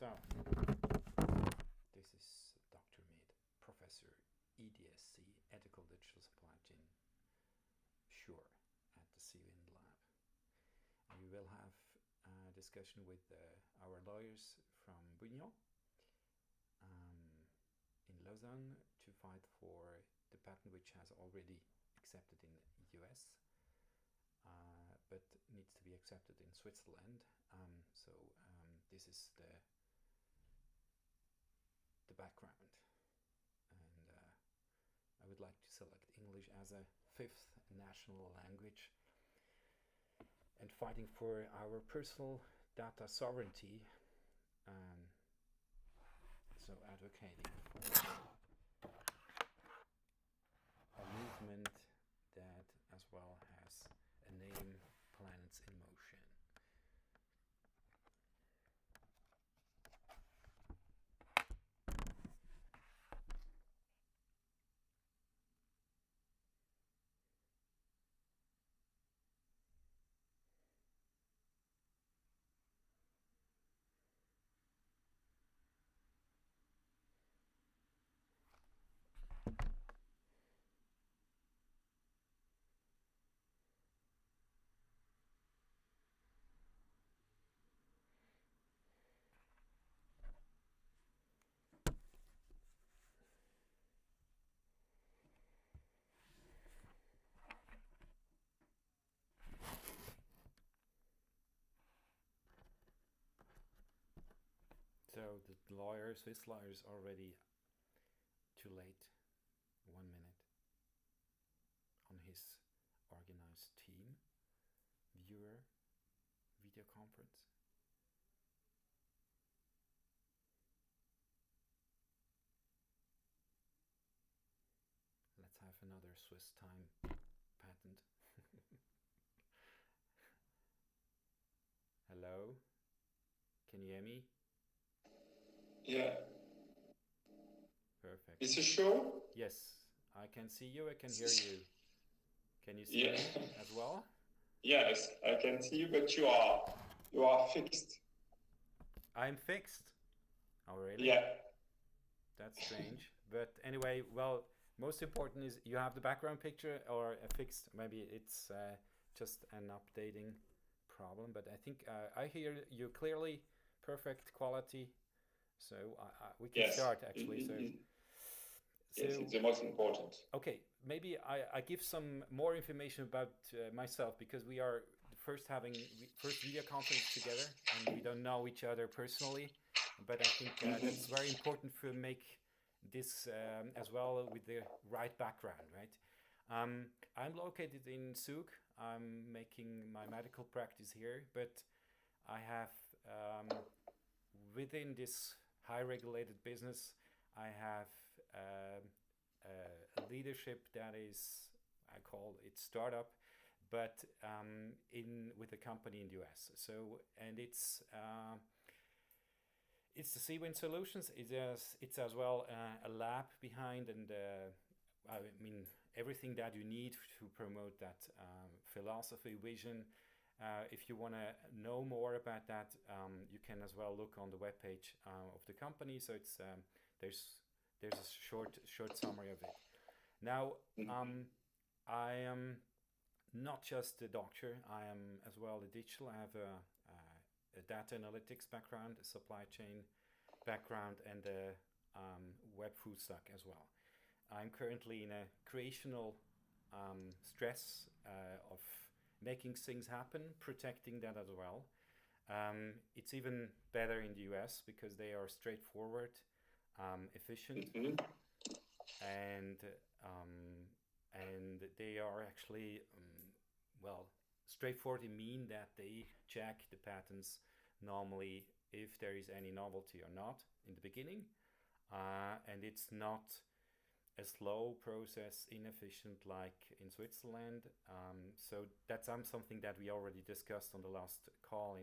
So, this is Dr. Mid, Professor EDSC, Ethical Digital Supply Chain, sure, at the CWIN lab. And we will have a discussion with our lawyers from Bugnion in Lausanne to fight for the patent which has already accepted in the US, but needs to be accepted in Switzerland. So this is the background, and I would like to select English as a fifth national language, and fighting for our personal data sovereignty, so advocating for a movement that as well has a name, Planets in Motion. So the Swiss lawyers already too late, 1 minute, on his organized team, viewer, video conference. Let's have another Swiss time patent. Hello? Can you hear me? Yeah. Perfect. It's a show? Yes, I can see you, I can hear you. Can you see me as well? Yes, I can see you, but you are fixed. I'm fixed? Oh, really? Yeah. That's strange. But anyway, well, most important is you have the background picture or a fixed, maybe it's just an updating problem, but I think I hear you clearly, perfect quality. So we can start actually. Yes, it's the most important. Okay, maybe I give some more information about myself, because we are first having first video conference together and we don't know each other personally, but I think that's very important to make this as well with the right background, right? I'm located in Zug. I'm making my medical practice here, but I have within this high regulated business, I have a leadership that is, I call it startup, but with a company in the US. So, and it's the CWIN Solutions. It's as well a lab behind, and I mean everything that you need to promote that philosophy, vision. If you want to know more about that, you can as well look on the webpage of the company. So it's there's a short summary of it. Now, I am not just a doctor. I am as well a digital. I have a data analytics background, a supply chain background, and a web full stack as well. I'm currently in a creational stress of making things happen, protecting that as well. It's even better in the US because they are straightforward, efficient, and they are actually well, straightforward mean that they check the patents normally if there is any novelty or not in the beginning, and it's not a slow process, inefficient like in Switzerland. So that's something that we already discussed on the last call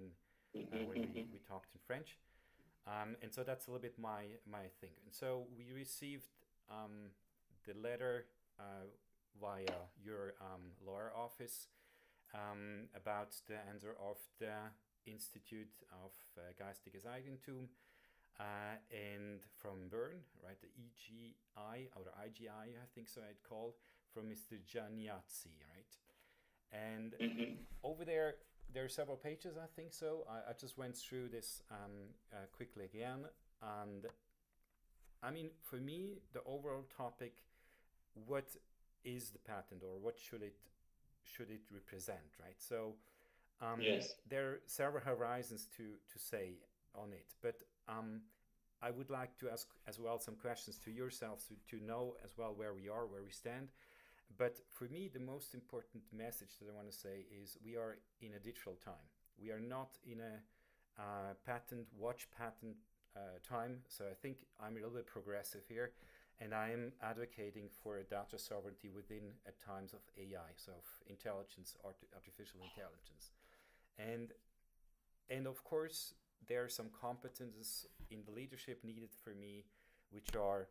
when we talked in French. And so that's a little bit my thing. And so we received the letter via your lawyer office about the answer of the Institute of Geistiges Eigentum and from Bern, right, the EGI or IGI, I think so I'd call, from Mr. Giannazzi, right? And over there, there are several pages, I think so. I just went through this quickly again. And I mean, for me, the overall topic, what is the patent or what should it represent, right? So Yes. there are several horizons to say on it, but I would like to ask as well some questions to yourselves to know as well where we are, where we stand. But for me, the most important message that I want to say is we are in a digital time. We are not in a watch patent time. So I think I'm a little bit progressive here, and I am advocating for a data sovereignty within at times of AI, so of intelligence, artificial intelligence, and of course there are some competences in the leadership needed for me, which are,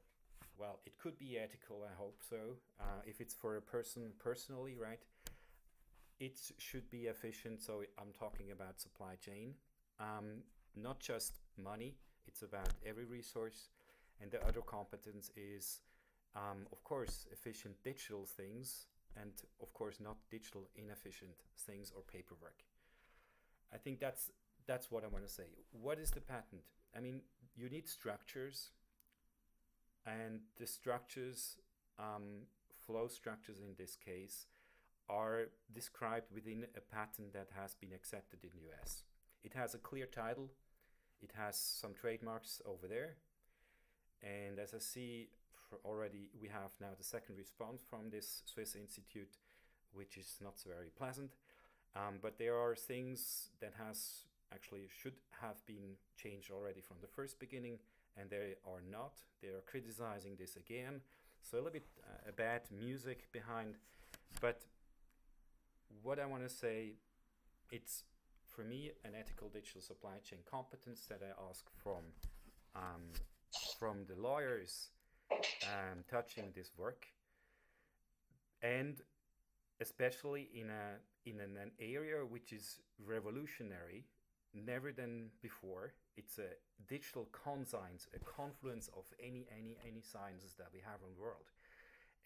well, it could be ethical, I hope so. If it's for a person personally, right, it should be efficient. So I'm talking about supply chain, not just money. It's about every resource. And the other competence is, of course, efficient digital things, and of course not digital inefficient things or paperwork. I think that's what I want to say. What is the patent? I mean, you need structures, and the structures, flow structures in this case, are described within a patent that has been accepted in the US. It has a clear title, it has some trademarks over there, and as I see already, we have now the second response from this Swiss institute, which is not so very pleasant. But there are things that should have been changed already from the first beginning, and they are not. They are criticizing this again. So a little bit bad music behind. But what I want to say, it's for me an ethical digital supply chain competence that I ask from the lawyers touching this work, and especially in an area which is revolutionary, never than before. It's a digital conscience, a confluence of any sciences that we have in the world.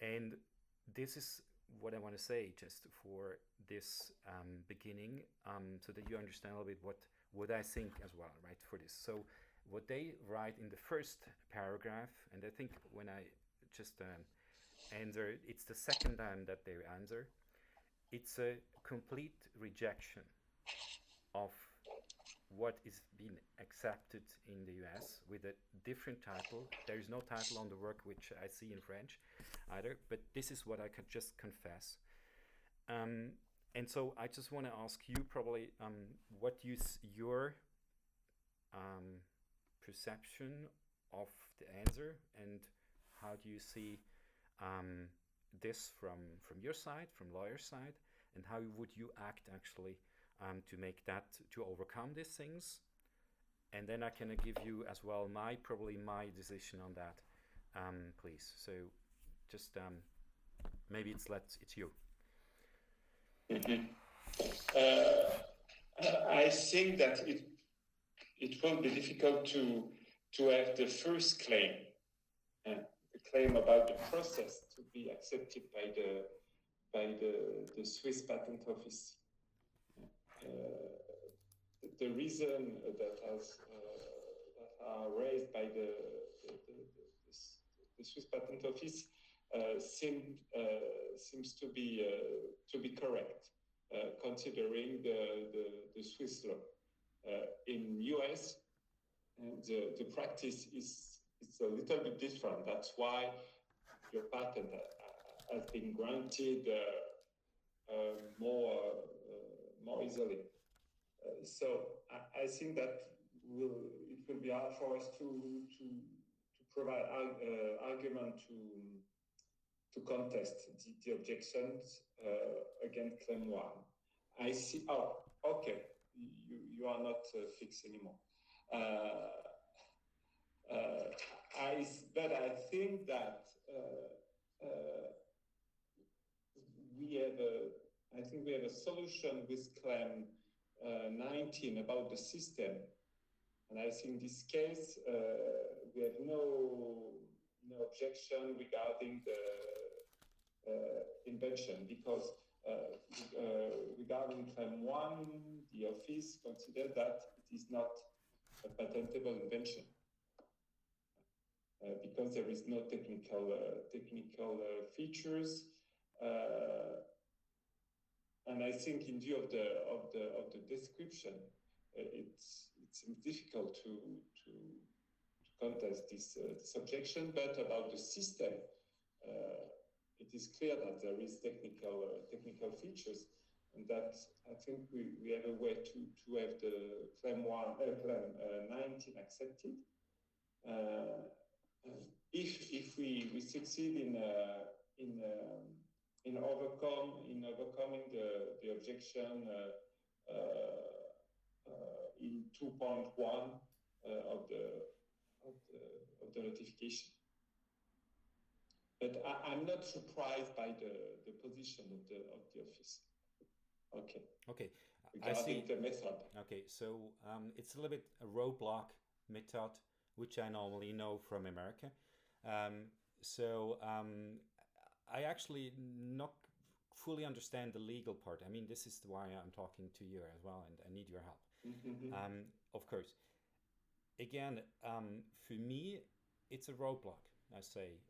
And this is what I want to say just for this beginning, so that you understand a little bit what I think as well, right, for this. So what they write in the first paragraph, and I think when I just answer, it's the second time that they answer, it's a complete rejection of what is being accepted in the US with a different title. There is no title on the work which I see in French either, but this is what I could just confess. And so I just want to ask you probably what your perception of the answer, and how do you see this from your side, from lawyer side, and how would you act actually to make that, to overcome these things? And then I can give you as well my decision on that, please. So just maybe it's you. Mm-hmm. I think that it will be difficult to have the first claim, the claim about the process to be accepted by the Swiss Patent Office. The reason that are raised by the Swiss Patent Office seems to be correct, considering the Swiss law. In US, the practice is a little bit different. That's why your patent has been granted more easily. So I think that it will be hard for us to provide argument to contest the objections against claim one. I see. Oh, okay. You are not fixed anymore. But I think that we have a solution with claim 19 about the system And I think in this case, we have no objection regarding the invention, because regarding claim 1, the office considered that it is not a patentable invention because there is no technical features, and I think in view of the description, it's difficult to contest this objection. But about the system, it is clear that there is technical features, and that I think we have a way to have the claim 19 accepted. If we succeed in overcoming the objection in 2.1 of the notification. But I'm not surprised by the position of the office. Okay. Okay. Regarding the method. Okay, so it's a little bit a roadblock method, which I normally know from America. I actually not fully understand the legal part. I mean, this is why I'm talking to you as well, and I need your help. Of course. Again, for me, it's a roadblock. I say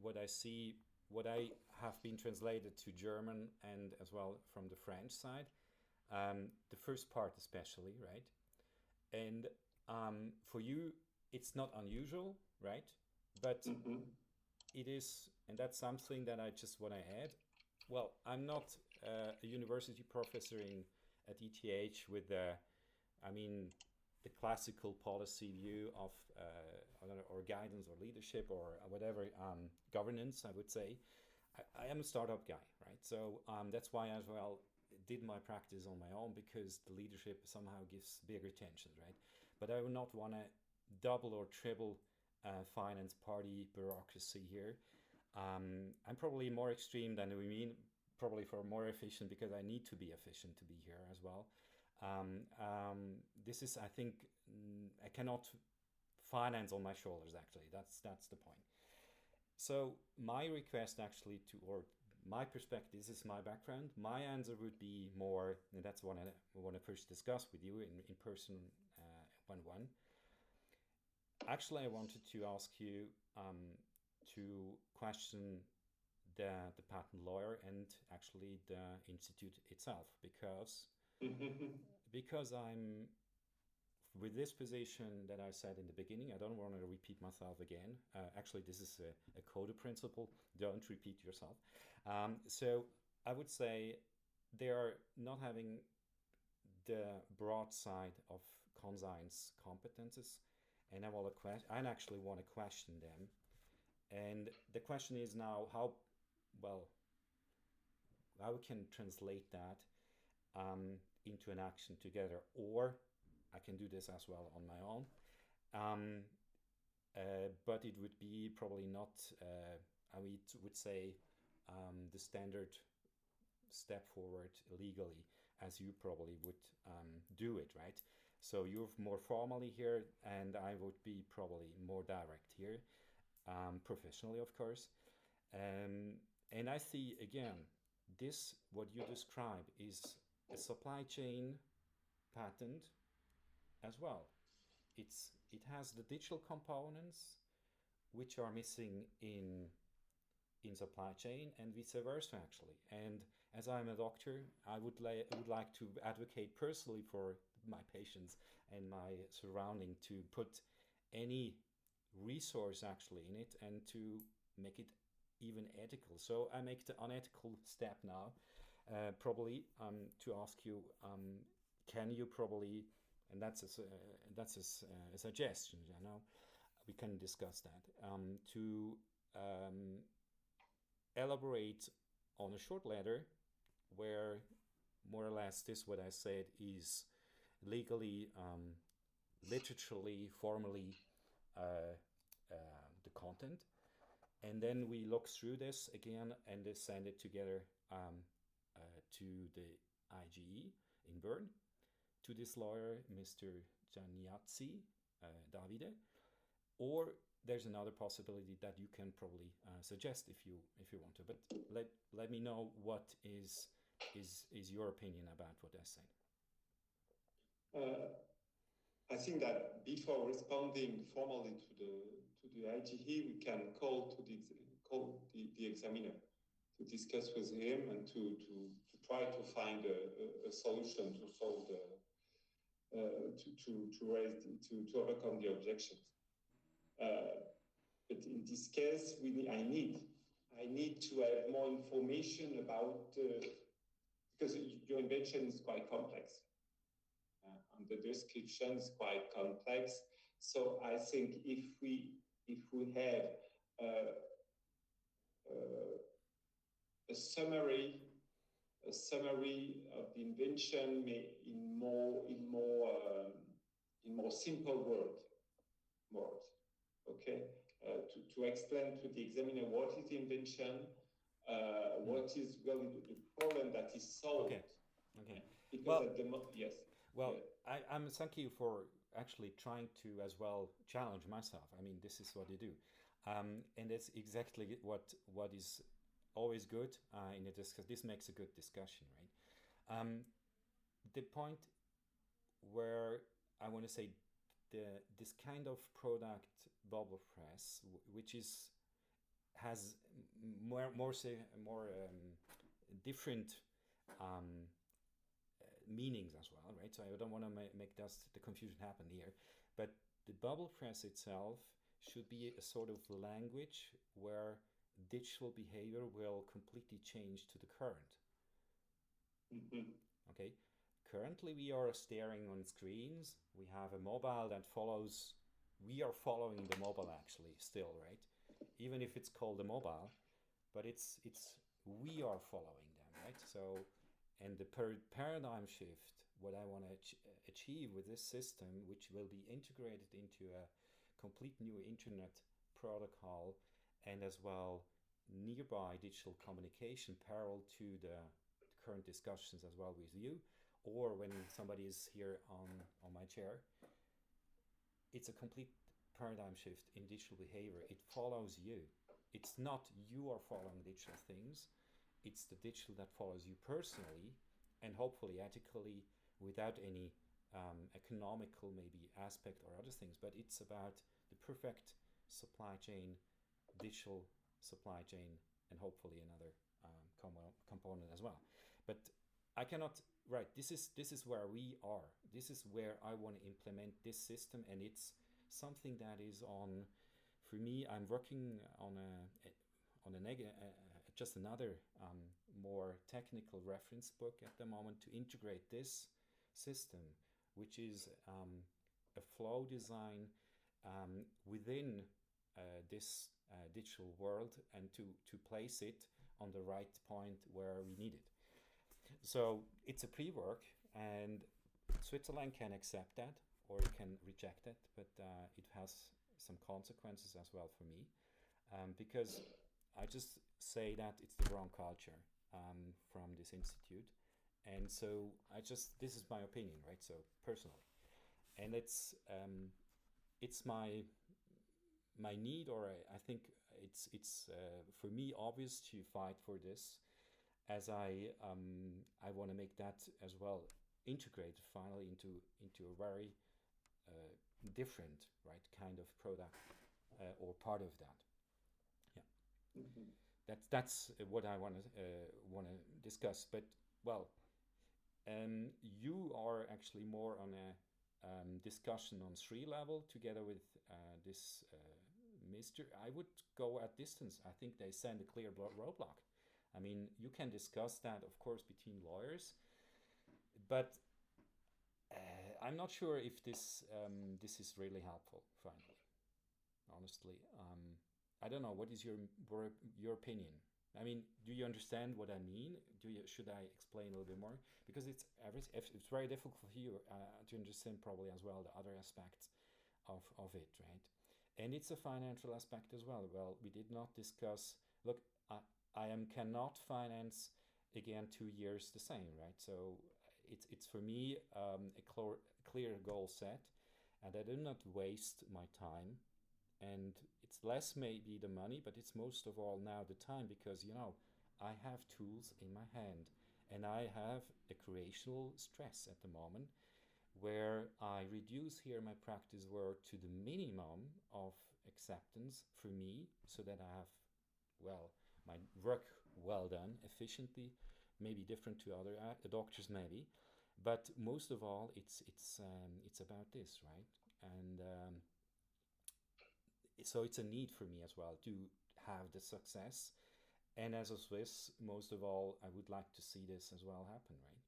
what I see, what I have been translated to German and as well from the French side. The first part especially, right? And for you, it's not unusual, right? But it is, and that's something that I just want to add. Well, I'm not a university professor at ETH with the classical policy view of or guidance or leadership or whatever governance, I would say. I am a startup guy, right? So that's why as well did my practice on my own, because the leadership somehow gives bigger tensions, right? But I would not want to double or triple finance party bureaucracy here. I'm probably more extreme than we mean, probably for more efficient, because I need to be efficient to be here as well. This is, I think, I cannot finance on my shoulders, actually. That's the point. So my request actually or my perspective, this is my background. My answer would be more, and that's what I want to first discuss with you in person one-on-one. Actually, I wanted to ask you to question the patent lawyer and actually the institute itself, because I'm with this position that I said in the beginning. I don't want to repeat myself again. Actually, this is a code principle. Don't repeat yourself. So I would say they are not having the broad side of conscience competences, and I actually want to question them. And the question is now how we can translate that into an action together, or I can do this as well on my own. But it would be probably not, I would say, the standard step forward legally, as you probably would do it, right? So you're more formally here, and I would be probably more direct here, professionally, of course. And I see, again, this, what you describe, is a supply chain patent as well. It has the digital components which are missing in supply chain, and vice versa, actually. And as I'm a doctor, I would like to advocate personally for my patients and my surrounding to put any resource actually in it and to make it even ethical. So I make the unethical step now, probably to ask you, can you probably, and that's a suggestion, you know, we can discuss that, to elaborate on a short letter where more or less this what I said is legally, literally, formally the content, and then we look through this again and send it together to the IGE in Bern, to this lawyer, Mr. Giannazzi, Davide, or there's another possibility that you can probably suggest if you want to. But let me know what is your opinion about what I said. I think that before responding formally to the IGE, we can call the examiner to discuss with him and to try to find a solution to solve to overcome the objections. But in this case, I need to have more information about because your invention is quite complex. And the description is quite complex. So I think if we have a summary of the invention in more simple words, okay, to explain to the examiner what is the invention, what is really the problem that is solved. Okay. Because well, at the yes. Well, yeah. I'm thank you for actually trying to as well challenge myself. I mean, this is what you do, and that's exactly what is always good in a discussion. This makes a good discussion, right? The point where I want to say this kind of product bubble press, which has more different meanings as well, right? So I don't want to make the confusion happen here, but the bubble press itself should be a sort of language where digital behavior will completely change to the current. Okay. Currently, we are staring on screens. We have a mobile that follows. We are following the mobile actually still, right? Even if it's called a mobile, but it's we are following them, right? So, and the paradigm shift, what I want to achieve with this system, which will be integrated into a complete new internet protocol, and as well nearby digital communication parallel to the current discussions as well with you, or when somebody is here on my chair. It's a complete paradigm shift in digital behavior. It follows you. It's not you are following digital things. It's the digital that follows you personally, and hopefully ethically, without any economical maybe aspect or other things. But it's about the perfect supply chain, digital supply chain, and hopefully another component as well. But I cannot. Right. This is where we are. This is where I want to implement this system, and it's something that is on. For me, I'm working on just another more technical reference book at the moment to integrate this system, which is a flow design within this digital world, and to place it on the right point where we need it. So it's a pre-work, and Switzerland can accept that or it can reject it, but it has some consequences as well for me, because I just say that it's the wrong culture from this institute, and so this is my opinion, right? So personally, and it's my need, or I think it's for me obvious to fight for this, as I want to make that as well integrated finally into a very different, right, kind of product or part of that. Yeah. That's what I want to discuss. But well, you are actually more on a discussion on 3 level together with this Mr. I would go at distance. I think they send a clear roadblock. I mean, you can discuss that, of course, between lawyers, but I'm not sure if this is really helpful. Finally, honestly, I don't know. What is your opinion? I mean, do you understand what I mean? Should I explain a little bit more? Because it's very difficult for you to understand probably as well the other aspects of it, right? And it's a financial aspect as well. Well, we did not discuss. Look, I cannot finance again 2 years the same, right? So it's for me a clear goal set, and I do not waste my time. And it's less maybe the money, but it's most of all now the time, because I have tools in my hand, and I have a creational stress at the moment where I reduce here my practice work to the minimum of acceptance for me, so that I have, well, my work well done, efficiently, maybe different to other doctors maybe, but most of all, it's about this, right? And so it's a need for me as well to have the success. And as a Swiss, most of all, I would like to see this as well happen, right?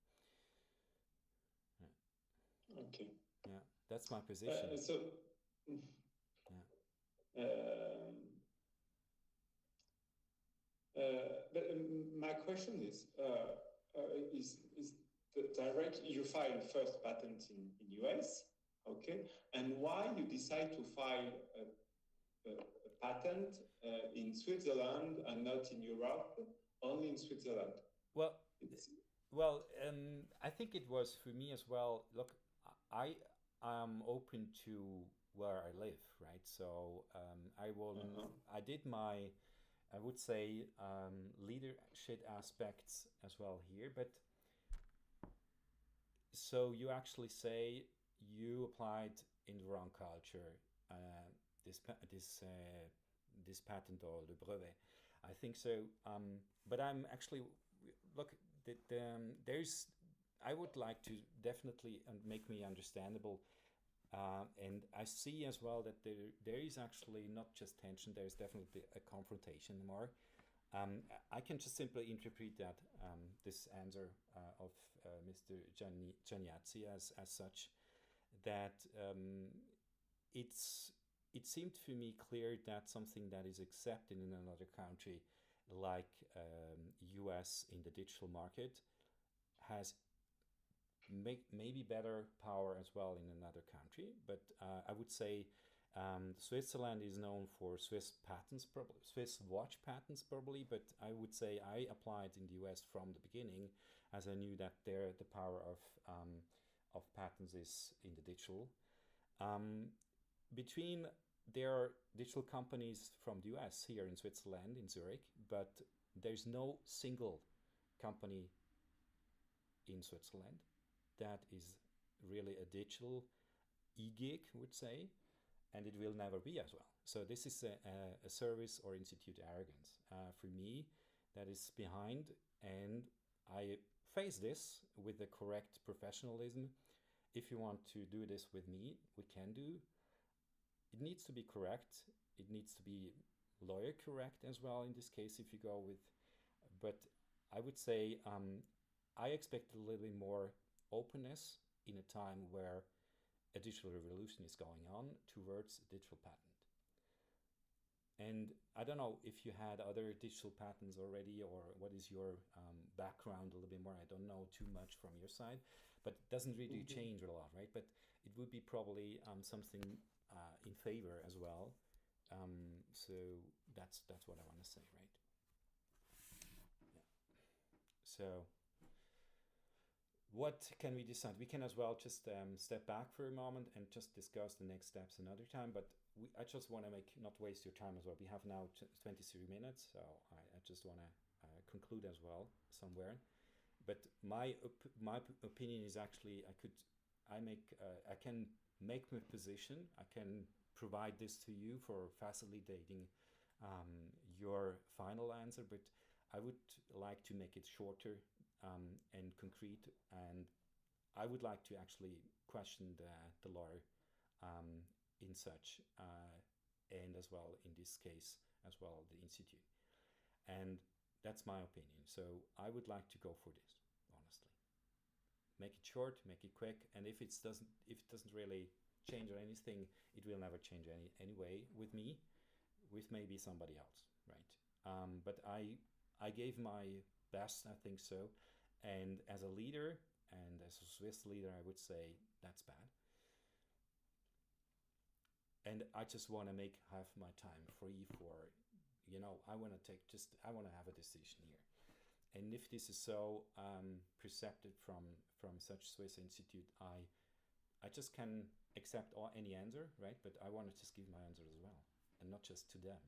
Okay. Yeah, that's my position. Yeah. But my question is the direct, you filed first patent in US, okay, and why you decide to file a patent in Switzerland and not in Europe, only in Switzerland? Well, I think it was for me as well. Look, I am open to where I live, right? So I will. I did my, I would say, leadership aspects as well here. But so you actually say you applied in the wrong culture this patent or the brevet. I think so. But I'm actually, look, there's, I would like to definitely make me understandable. And I see as well that there is actually not just tension, there is definitely a confrontation more. I can just simply interpret that this answer of Mr. Giannazzi as such, that it seemed for me clear that something that is accepted in another country, like US in the digital market, has maybe better power as well in another country. But I would say Switzerland is known for Swiss patents, probably Swiss watch patents, probably. But I would say I applied in the US from the beginning, as I knew that there the power of patents is in the digital. Between there are digital companies from the US here in Switzerland, in Zurich, but there's no single company in Switzerland that is really a digital e-gig, would say, and it will never be as well. So this is a service or institute arrogance for me that is behind, and I face this with the correct professionalism. If you want to do this with me, we can do. It needs to be correct. It needs to be lawyer correct as well in this case if you go with, but I would say I expect a little bit more openness in a time where a digital revolution is going on towards a digital patent. And I don't know if you had other digital patents already, or what is your background a little bit more. I don't know too much from your side, but it doesn't really change a lot, right? But it would be probably something in favor as well. So that's what I want to say, right? Yeah. So what can we decide? We can as well just step back for a moment and just discuss the next steps another time. But I just want to not waste your time as well. We have now 23 minutes, so I just want to conclude as well somewhere. But my opinion is actually I can make my position. I can provide this to you for facilitating your final answer, but I would like to make it shorter and concrete, and I would like to actually question the law in such, and as well in this case as well the institute, and that's my opinion. So I would like to go for this, honestly. Make it short, make it quick, and if it doesn't really change or anything, it will never change anyway with me, with maybe somebody else, right? But I gave my best, I think so, and as a leader and as a Swiss leader, I would say that's bad. And I just want to have my time free for, I want to have a decision here. And if this is so percepted from such Swiss institute, I just can accept any answer, right? But I want to just give my answer as well, and not just to them,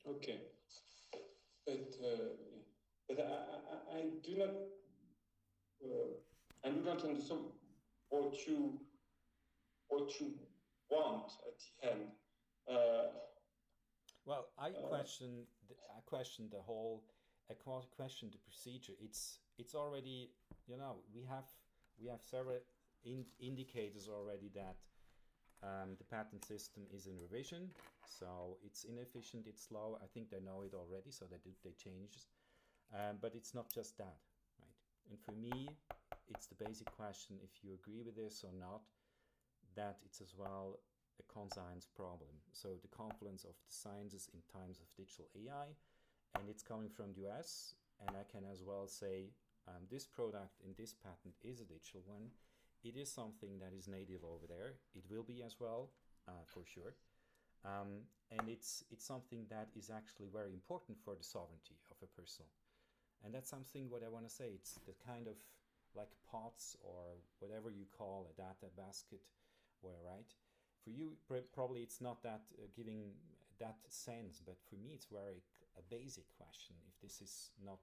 right? Okay. But I do not understand what you want at the end. Well, I question the whole. I question the procedure. It's already, you know, we have several indicators already that the patent system is in revision, so it's inefficient, it's slow. I think they know it already, so they change. But it's not just that, right? And for me, it's the basic question, if you agree with this or not, that it's as well a conscience problem. So the confluence of the sciences in times of digital AI, and it's coming from the US, and I can as well say this product in this patent is a digital one. It is something that is native over there. It will be as well, for sure. And it's something that is actually very important for the sovereignty of a person. And that's something what I want to say. It's the kind of like pots or whatever you call a data basket, where, right? For you, probably it's not that giving that sense, but for me, it's very a basic question. If this is not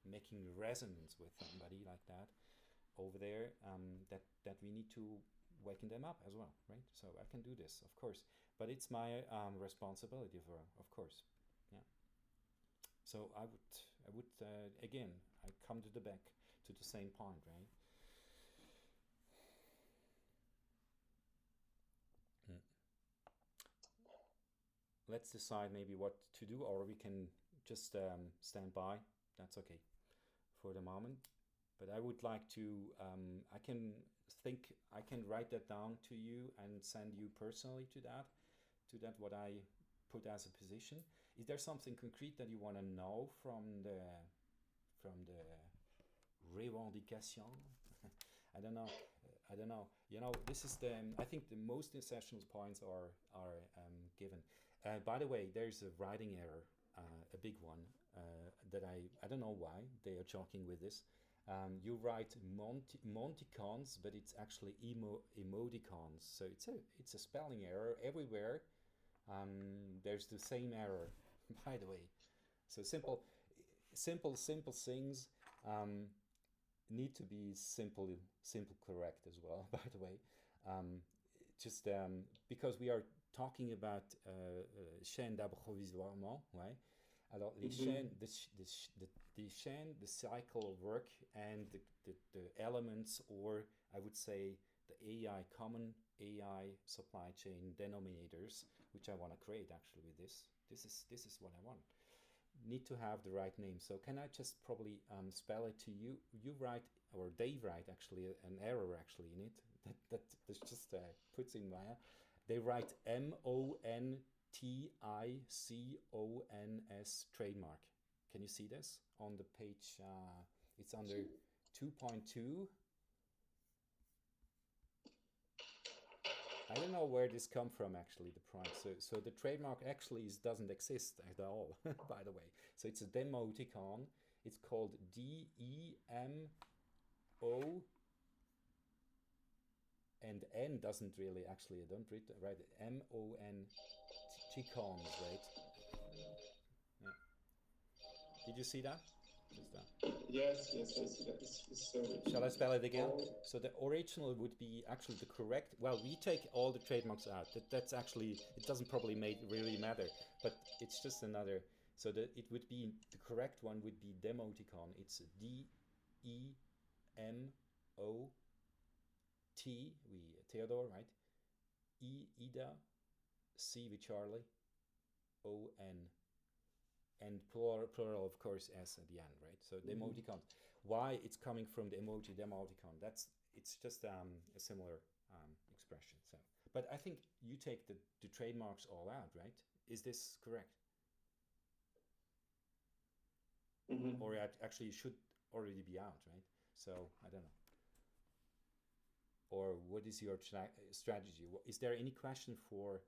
making resonance with somebody like that over there, that we need to waken them up as well, right? So I can do this, of course, but it's my responsibility for, of course, yeah. So I would again, I come to the back to the same point, right? Let's decide maybe what to do, or we can just stand by. That's okay for the moment. But I would like to, I can write that down to you and send you personally to that what I put as a position. Is there something concrete that you want to know from the revendication? I don't know. You know, this is I think the most essential points are given. By the way, there's a writing error, a big one, that I don't know why they are joking with this. You write monticons, but it's actually emoticons. So it's a spelling error everywhere. There's the same error, by the way. So simple things need to be simple correct as well, by the way. Just because we are talking about chaîne d'approvisionnement, right? Alors, les chaînes, the chain, the cycle of work, and the elements, or I would say the AI, common AI supply chain denominators, which I want to create actually with this. This is what I want. Need to have the right name. So can I just probably spell it to you? You write, or they write actually, an error actually in it. That's just puts in my. They write MONTICONS trademark. Can you see this on the page? It's under 2.2. I don't know where this come from actually, the price. So the trademark actually doesn't exist at all, by the way. So it's a demoticon. It's called DEMO. And N doesn't really actually, I don't write it, MON right? Yeah. Did you see that? Just that. Yes, I see that. Shall I spell it again? So the original would be actually the correct, well, we take all the trademarks out. That's actually, it doesn't probably really matter, but it's just another, so that it would be, the correct one would be demoticon. It's DEMO. Theodore, right? Ida, C with Charlie, ON, and plural of course S at the end, right? So the emoticon. Why it's coming from the emoji demoticon? It's just a similar expression. So, but I think you take the trademarks all out, right? Is this correct? Or actually, it should already be out, right? So I don't know. Or what is your strategy? Is there any question for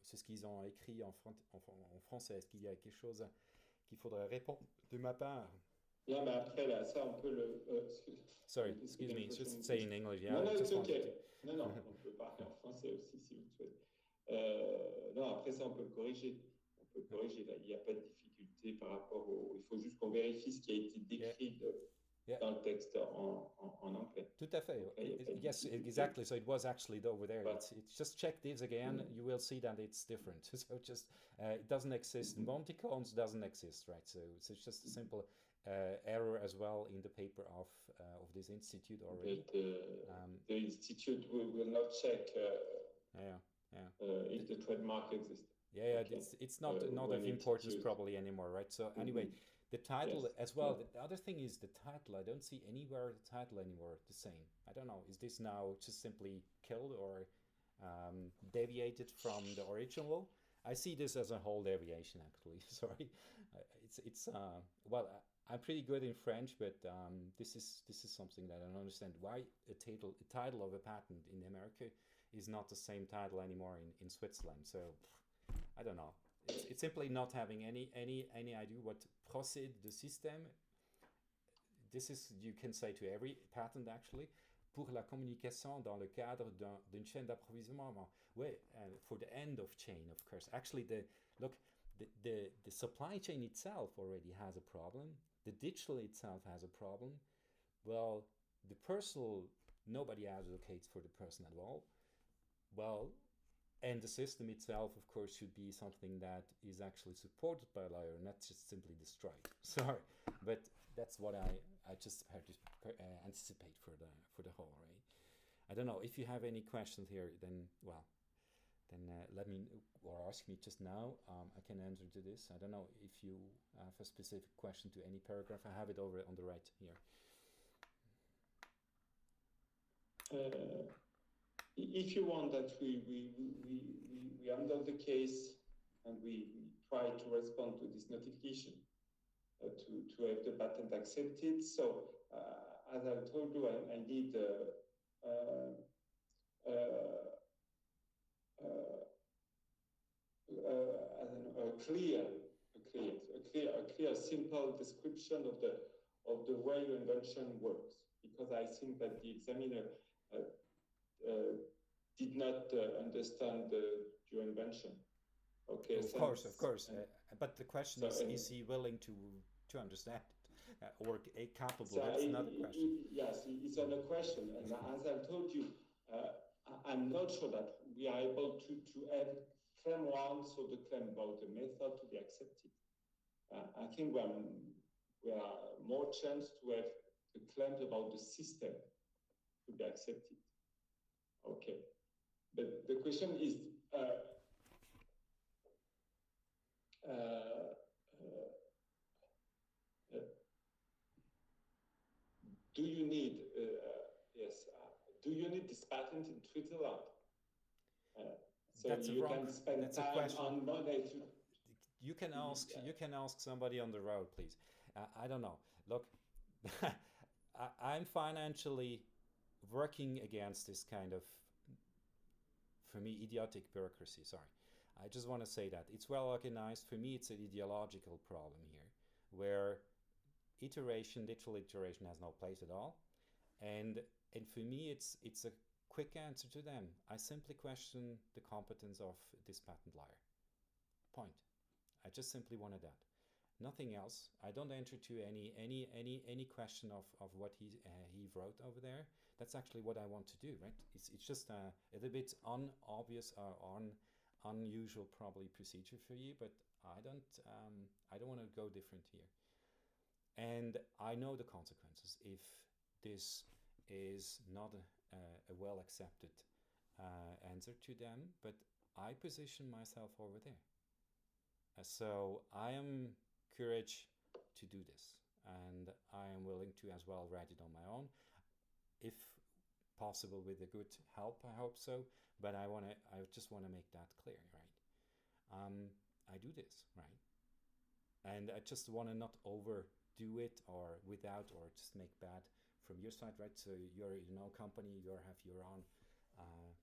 c'est ce qu'ils ont écrit en français? Est-ce qu'il y a quelque chose qu'il faudrait répondre de ma part? Yeah, mais après, là, ça, on peut le... Sorry, excuse me, just say in English. Yeah, non, non, I just c'est wanted okay. to... Non, on peut parler en français aussi, si vous souhaitez. Non, après ça, on peut le corriger. On peut le corriger, là. Il n'y a pas de difficulté par rapport au... Il faut juste qu'on vérifie ce qui a été décrit dans le texte en anglais. Tout à fait. Yes, exactly. So it was actually over there. It's just check this again. You will see that it's different. So just it doesn't exist. Monte Cones doesn't exist, right? So it's just a simple error as well in the paper of this institute already. The institute will not check if the trademark exists. Yeah, okay. It's not of importance probably anymore, right? So anyway, the title as well. The other thing is the title. I don't see anywhere the title anymore the same. I don't know. Is this now just simply killed or deviated from the original? I see this as a whole deviation actually. Sorry, it's well. I'm pretty good in French, but this is something that I don't understand. Why a title of a patent in America is not the same title anymore in Switzerland. So I don't know. It's simply not having any idea what procède de système. This is, you can say to every patent actually, pour la communication dans le cadre d'une chaîne d'approvisionnement. Ouais, for the end of chain, of course. Actually, the supply chain itself already has a problem. The digital itself has a problem. Well, the personal, nobody advocates for the person at all. Well, and the system itself, of course, should be something that is actually supported by a lawyer, not just simply destroyed. Sorry, but that's what I just had to anticipate for the whole, right? I don't know if you have any questions here. Then let me or ask me just now. I can answer to this. I don't know if you have a specific question to any paragraph. I have it over on the right here. If you want that we handle the case and we try to respond to this notification to have the patent accepted. So as I told you, I need a clear, simple description of the way your invention works, because I think that the examiner did not understand your invention. Okay. Of course. But the question is he willing to understand it or capable? So That's another question. Yes, it's another question. And as I told you, I'm not sure that we are able to have claim one, so the claim about the method to be accepted. I think we are more chance to have the claims about the system to be accepted. Okay. But the question is, do you need do you need this patent in Switzerland? So that's you can spend time on money to... You can ask somebody on the road, please. I don't know. Look, I'm financially working against this kind of, for me, idiotic bureaucracy. Sorry. I just want to say that. It's well organized. For me, it's an ideological problem here, where digital iteration has no place at all. And for me, it's a quick answer to them. I simply question the competence of this patent lawyer. Point. I just simply wanted that. Nothing else. I don't enter to any question of what he wrote over there. That's actually what I want to do, right? It's just a little bit unobvious or unusual probably procedure for you, but I don't want to go different here. And I know the consequences if this is not a well accepted answer to them, but I position myself over there. So I am courage to do this, and I am willing to as well write it on my own, if possible with a good help. I hope so. But I just want to make that clear, right? I do this, right? And I just want to not overdo it or without or just make bad from your side, right? So you're company, you have your own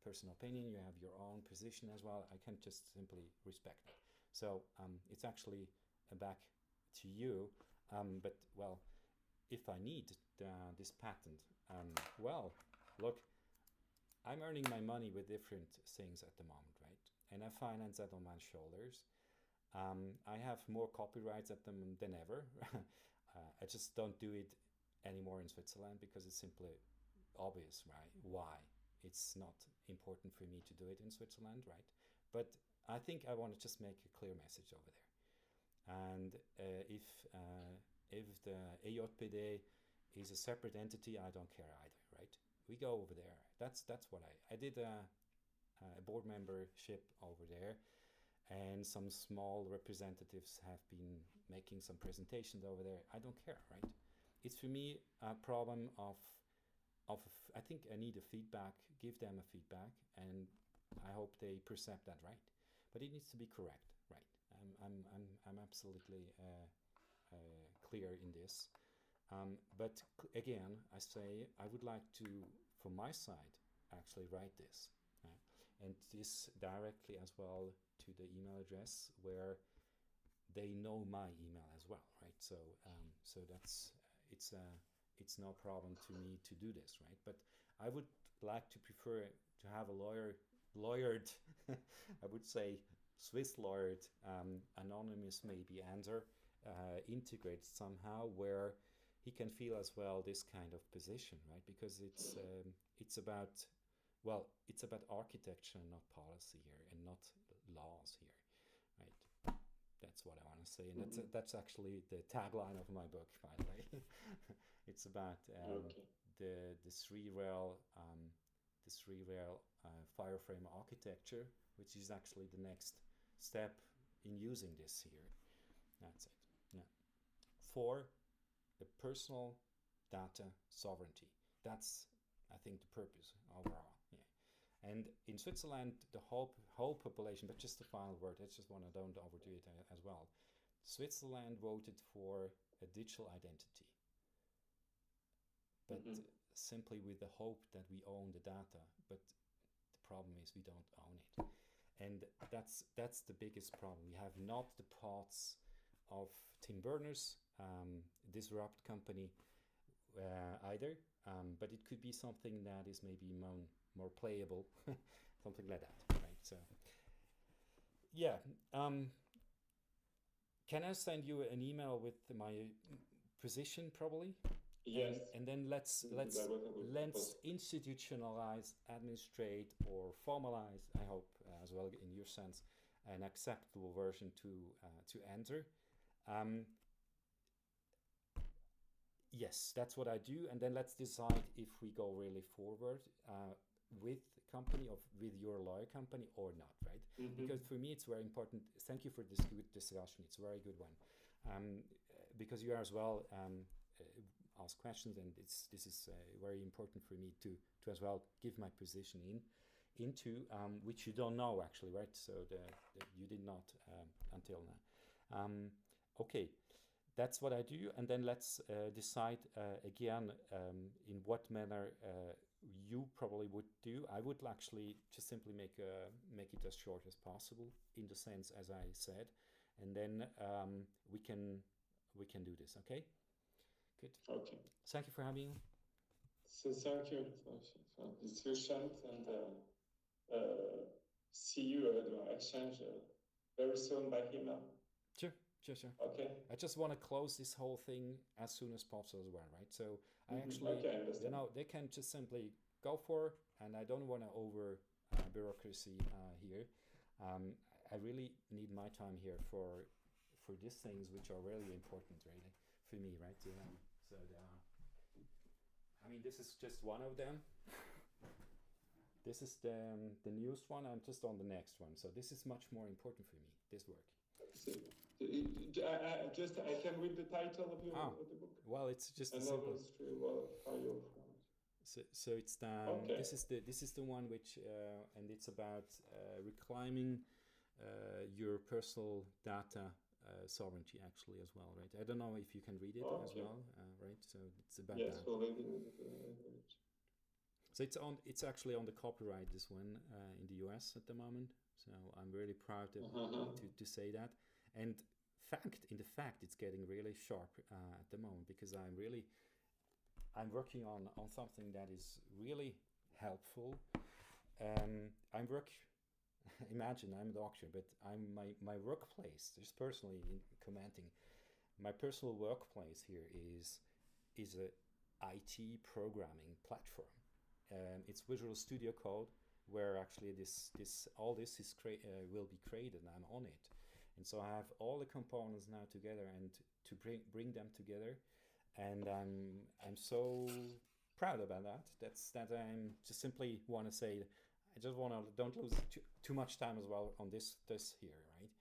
personal opinion, you have your own position as well. I can just simply respect it. So it's actually back to you. But well, if I need this patent, well, look, I'm earning my money with different things at the moment, right? And I finance that on my shoulders. I have more copyrights at them than ever. I just don't do it anymore in Switzerland because it's simply obvious, right? Why? It's not important for me to do it in Switzerland, right? But I think I want to just make a clear message over there. And if the EJPD is a separate entity, I don't care either, right? We go over there. That's what I did a board membership over there, and some small representatives have been making some presentations over there. I don't care, right? It's for me a problem of I think I need a feedback, give them a feedback, and I hope they perceive that right. But it needs to be correct, right? I'm absolutely clear in this. But again, I say I would like to, from my side, actually write this, and this directly as well to the email address where they know my email as well, right? So so it's no problem to me to do this, right? But I would like to prefer to have a lawyered, I would say Swiss lawyered, anonymous maybe answer integrated somehow where he can feel as well this kind of position, right? Because it's about, well, it's about architecture and not policy here, and not laws here, right? That's what I want to say, and that's actually the tagline of my book, by the way. It's about the three rail fireframe architecture, which is actually the next step in using this here. That's it. Yeah. For the personal data sovereignty. That's, I think, the purpose overall. Yeah. And in Switzerland, the whole population, but just the final word, I just want to don't overdo it as well. Switzerland voted for a digital identity, but simply with the hope that we own the data. But the problem is we don't own it, and that's the biggest problem. We have not the parts of Tim Berners disrupt company either, but it could be something that is maybe more playable, something like that, right? So yeah, can I send you an email with my position probably? Yes. And then let's institutionalize, administrate, or formalize, I hope as well in your sense, an acceptable version to enter. Yes, that's what I do, and then let's decide if we go really forward with company or with your lawyer company or not, right? Because for me it's very important. Thank you for this good discussion. It's a very good one, because you are as well ask questions, and this is very important for me to as well give my position into which you don't know actually, right? So you did not until now. Okay. That's what I do, and then let's decide again in what manner you probably would do. I would actually just simply make it as short as possible, in the sense as I said, and then we can do this. Okay. Good. Okay. Thank you for having me. So thank you for this discussion, and see you exchange very soon by email. Sure. Okay. I just want to close this whole thing as soon as possible as well, right? So I actually, they can just simply go for, and I don't want to over bureaucracy here. I really need my time here for these things, which are really important, really, for me, right? So I mean, this is just one of them. This is the newest one. I'm just on the next one. So this is much more important for me, this work. I can read the title of the book. Well, it's just simple. So it's this is the one which and it's about reclaiming your personal data sovereignty actually as well, right? I don't know if you can read it as well, right? So it's about that. So it's actually on the copyright, this one in the US at the moment. So I'm really proud to say that. And in the fact, it's getting really sharp at the moment, because I'm working on something that is really helpful. Imagine I'm a doctor, but my workplace, just personally commenting, my personal workplace here is a IT programming platform. It's Visual Studio Code, where actually all this is will be created, and I'm on it. And so I have all the components now together, and to bring them together, and I'm so proud about that. That I'm just simply want to say, I just want to don't lose too much time as well on this here, right?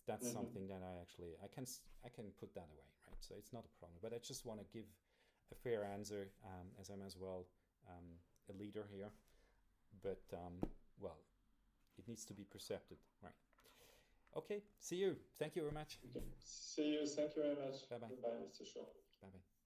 That's something that I can put that away, right? So it's not a problem. But I just want to give a fair answer, as I'm as well a leader here. But well, it needs to be percepted, right? Okay, see you. Thank you very much. Okay. See you. Thank you very much. Bye bye. Goodbye, Mr. Shaw. Bye bye.